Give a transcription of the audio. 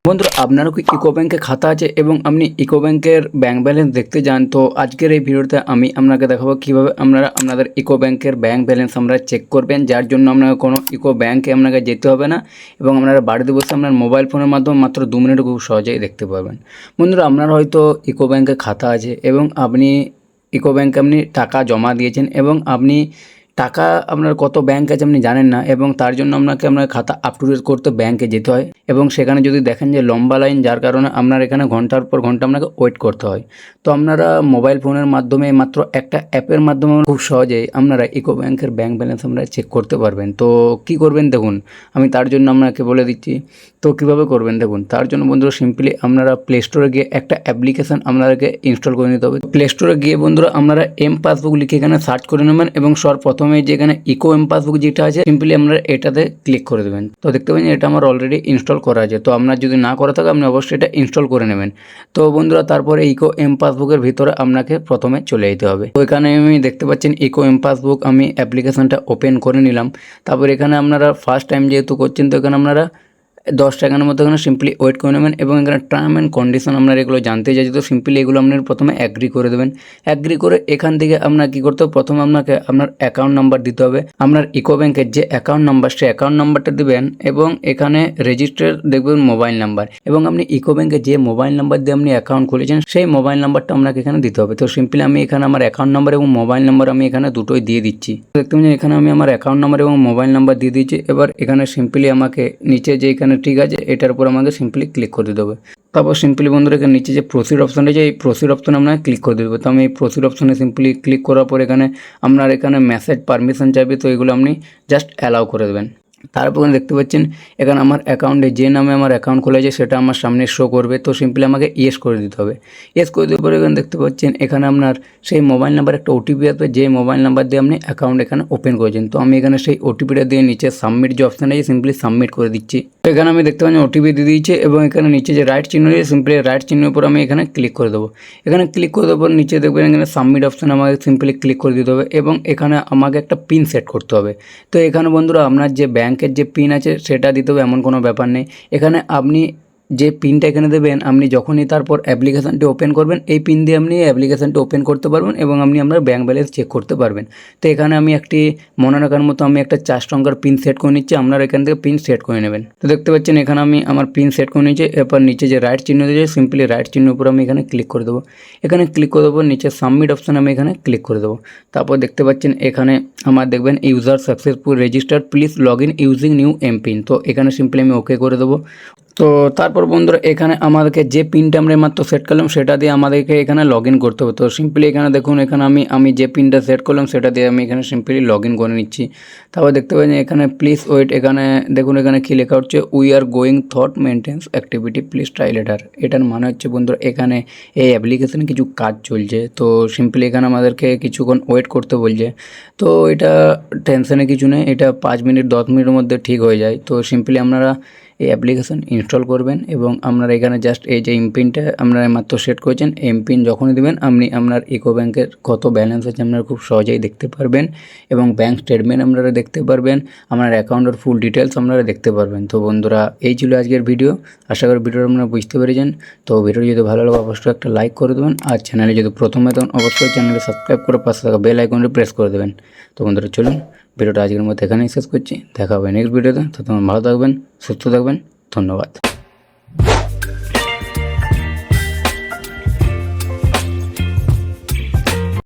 বন্ধুরা আপনারও কি ইকো ব্যাংকে খাতা আছে এবং আপনি ইকো ব্যাংকের ব্যাংক ব্যালেন্স দেখতে চান, তো আজকের এই ভিডিওতে আমি আপনাকে দেখাবো কিভাবে আপনারা আপনাদের ইকো ব্যাংকের ব্যাংক ব্যালেন্স আপনারা চেক করবেন, যার জন্য আপনাকে কোনো ইকো ব্যাংকে আপনাকে যেতে হবে না এবং আপনারা বাড়িতে বসে আপনার মোবাইল ফোনের মাধ্যমে মাত্র 2 মিনিটে খুব সহজেই দেখতে পারবেন। বন্ধুরা আপনার হয়তো ইকো ব্যাংকে খাতা আছে এবং আপনি ইকো ব্যাংকে আপনি টাকা জমা দিয়েছেন এবং আপনি টাকা আপনার কত ব্যাংক আছে আপনি জানেন না এবং তার জন্য আপনাকে আপনার খাতা আপ টু ডেট করতে ব্যাংকে যেতে হয় এবং সেখানে যদি দেখেন যে লম্বা লাইন, যার কারণে আপনার এখানে ঘন্টার পর ঘন্টা আপনাকে ওয়েট করতে হয়। তো আপনারা মোবাইল ফোনের মাধ্যমে মাত্র একটা অ্যাপের মাধ্যমে খুব সহজেই আপনারা ইকো ব্যাংকের ব্যাংক ব্যালেন্স আপনারা চেক করতে পারবেন। তো কি করবেন দেখুন, আমি তার জন্য আপনাকে বলে দিচ্ছি। তো কিভাবে করবেন দেখুন, তার জন্য বন্ধুরা সিম্পলি আপনারা প্লে স্টোরে গিয়ে একটা অ্যাপ্লিকেশান আপনাদেরকে ইনস্টল করে নিতে হবে। প্লে স্টোরে গিয়ে বন্ধুরা আপনারা এম পাসবুক লিখে এখানে সার্চ করে নেবেন এবং সর্বপ্রথমে যেখানে ইকো এম পাসবুক যেটা আছে সিম্পলি আপনারা এটাতে ক্লিক করে দেবেন। তো দেখতে পাবেন এটা আমার অলরেডি ইনস্টল করা আছে। তো আপনার যদি না করা থাকে আপনি অবশ্যই এটা ইনস্টল করে নেবেন। তো বন্ধুরা তারপরে ইকো এম পাসবুকের ভিতরে আপনাকে প্রথমে চলে যেতে হবে। তো এখানে আমি দেখতে পাচ্ছেন ইকো এম পাসবুক, আমি অ্যাপ্লিকেশানটা ওপেন করে নিলাম। তারপর এখানে আপনারা ফার্স্ট টাইম যেহেতু করছেন, তো এখানে আপনারা 10 সেকেন্ডের মতো এখানে সিম্পলি ওয়েট করে নেবেন এবং এখানে টার্ম অ্যান্ড কন্ডিশন আপনারা এগুলো জানতে চাইছি। তো সিম্পলি এগুলো আপনার প্রথমে অ্যাগ্রি করে দেবেন। অ্যাগ্রি করে এখান থেকে আপনার কী করতে হবে, প্রথমে আপনাকে আপনার অ্যাকাউন্ট নাম্বার দিতে হবে। আপনার ইকো ব্যাংকের যে অ্যাকাউন্ট নাম্বার, সেই অ্যাকাউন্ট নাম্বারটা দেবেন এবং এখানে রেজিস্টার দেখবেন মোবাইল নাম্বার এবং আপনি ইকো ব্যাংকে যে মোবাইল নাম্বার দিয়ে আপনি অ্যাকাউন্ট খুলেছেন সেই মোবাইল নাম্বারটা আপনাকে এখানে দিতে হবে। তো সিম্পলি আমি এখানে আমার অ্যাকাউন্ট নাম্বার এবং মোবাইল নাম্বার আমি এখানে দুটোই দিয়ে দিচ্ছি। দেখতে পাচ্ছেন এখানে আমি আমার অ্যাকাউন্ট নাম্বার এবং মোবাইল নাম্বার দিয়ে দিচ্ছি। এবার এখানে সিম্পলি আমাকে নিচে যে এখানে ঠিক আছে এটার উপর আমাকে সিম্পলি ক্লিক করে দিতে হবে। তারপর সিম্পলি বন্ধুরা এখানে নিচে যে প্রসিড অপশান রয়েছে এই প্রসিড অপশানে আপনাকে ক্লিক করে দেবো। তো আমি এই প্রসিড অপশানে সিম্পলি ক্লিক করার পর এখানে আপনার এখানে মেসেজ পারমিশন চাইবে, তো এগুলো আপনি জাস্ট অ্যালাউ করে দেবেন। তারপর দেখতে পাচ্ছেন এখানে আমার অ্যাকাউন্টে যে নামে আমার অ্যাকাউন্ট খোলা আছে সেটা আমার সামনে শো করবে। তো সিম্পলি আমাকে ইয়েস করে দিতে হবে। ইয়েস করে দেওয়ার পরে এখানে দেখতে পাচ্ছেন এখানে আপনার সেই মোবাইল নাম্বার একটা ওটিপি আসবে, যে মোবাইল নাম্বার দিয়ে আপনি অ্যাকাউন্ট এখানে ওপেন করেছেন। তো আমি এখানে সেই ওটিপিটা দিয়ে নিচে সাবমিট যে অপশান আছে সিম্পলি সাবমিট করে দিচ্ছি। তো এখানে আমি দেখতে পাচ্ছি ওটিপি দিয়ে দিয়েছে এবং এখানে নিচে যে রাইট চিহ্ন রয়েছে সিম্পলি রাইট চিহ্নের উপর আমি এখানে ক্লিক করে দেবো। এখানে ক্লিক করে দেওয়ার পর নিচে দেখবেন এখানে সাবমিট অপশান আমাকে সিম্পলি ক্লিক করে দিতে হবে এবং এখানে আমাকে একটা পিন সেট করতে হবে। তো এখানে বন্ধুরা আপনার যে ব্যাংকের যে পিন আছে সেটা দিতে হবে, এমন কোনো ব্যাপার নেই। এখানে আপনি যে পিনটা এখানে দেবেন, আপনি যখনই তারপর অ্যাপ্লিকেশানটি ওপেন করবেন এই পিন দিয়ে আপনি অ্যাপ্লিকেশানটি ওপেন করতে পারবেন এবং আপনি আপনার ব্যাঙ্ক ব্যালেন্স চেক করতে পারবেন। তো এখানে আমি একটি মনে রাখার মতো আমি একটা 4 সংখ্যার পিন সেট করে নিচ্ছি, আপনারা এখান থেকে পিন সেট করে নেবেন। তো দেখতে পাচ্ছেন এখানে আমি আমার পিন সেট করে নিচ্ছি। এরপর নিচে যে রাইট চিহ্ন দিয়েছে সিম্পলি রাইট চিহ্নের উপর আমি এখানে ক্লিক করে দেবো। এখানে ক্লিক করে দেবো, নিচে সাবমিট অপশান আমি এখানে ক্লিক করে দেবো। তারপর দেখতে পাচ্ছেন এখানে আমার দেখবেন user successful registered, please log in using new M PIN. তো এখানে সিম্পলি আমি ওকে করে দেবো। তো তারপর বন্ধুরা এখানে আমাদেরকে যে পিনটা আমরা মাত্র সেট করলাম সেটা দিয়ে আমাদেরকে এখানে লগ ইন করতে হবে। তো সিম্পলি এখানে দেখুন এখানে আমি যে পিনটা সেট করলাম সেটা দিয়ে আমি এখানে সিম্পলি লগ ইন করে নিচ্ছি। তারপর দেখতে পাচ্ছেন এখানে প্লিজ ওয়েট, এখানে দেখুন এখানে কী লেখা হচ্ছে we are going through maintenance activity please try later. এটার মানে হচ্ছে বন্ধুরা এখানে এই অ্যাপ্লিকেশানে কিছু কাজ চলছে, তো সিম্পলি এখানে আমাদেরকে কিছুক্ষণ ওয়েট করতে বলছে। তো এটা টেনশনে কিছু নেই, এটা 5 মিনিট 10 মিনিটের মধ্যে ঠিক হয়ে যায়। তো সিম্পলি আপনারা এই অ্যাপ্লিকেশান ইনস্টল করবেন এবং আপনারা এখানে জাস্ট এই যে এমপিনটা আপনারা মাত্র সেট করেছেন এমপিন যখনই দেবেন আপনি আপনার ইকো ব্যাংকের কত ব্যালেন্স আছে আপনারা খুব সহজেই দেখতে পারবেন এবং ব্যাংক স্টেটমেন্ট আপনারা দেখতে পারবেন, আপনার অ্যাকাউন্টের ফুল ডিটেলস আপনারা দেখতে পারবেন। তো বন্ধুরা এই ছিল আজকের ভিডিও, আশা করি ভিডিওটা আপনারা বুঝতে পেরেছেন। তো ভিডিও যদি ভালো লাগে অবশ্যই একটা লাইক করে দেবেন আর চ্যানেলে যদি প্রথমে তখন অবশ্যই চ্যানেলে সাবস্ক্রাইব করে পাশে থাকা বেল আইকনটি প্রেস করে দেবেন। তো বন্ধুরা চলুন ভিডিওটা আজকের মধ্যে এখানেই শেষ করছি, দেখা হবে নেক্সট ভিডিওতে। তো তোমরা ভালো থাকবেন, সুস্থ থাকবেন, ধন্যবাদ।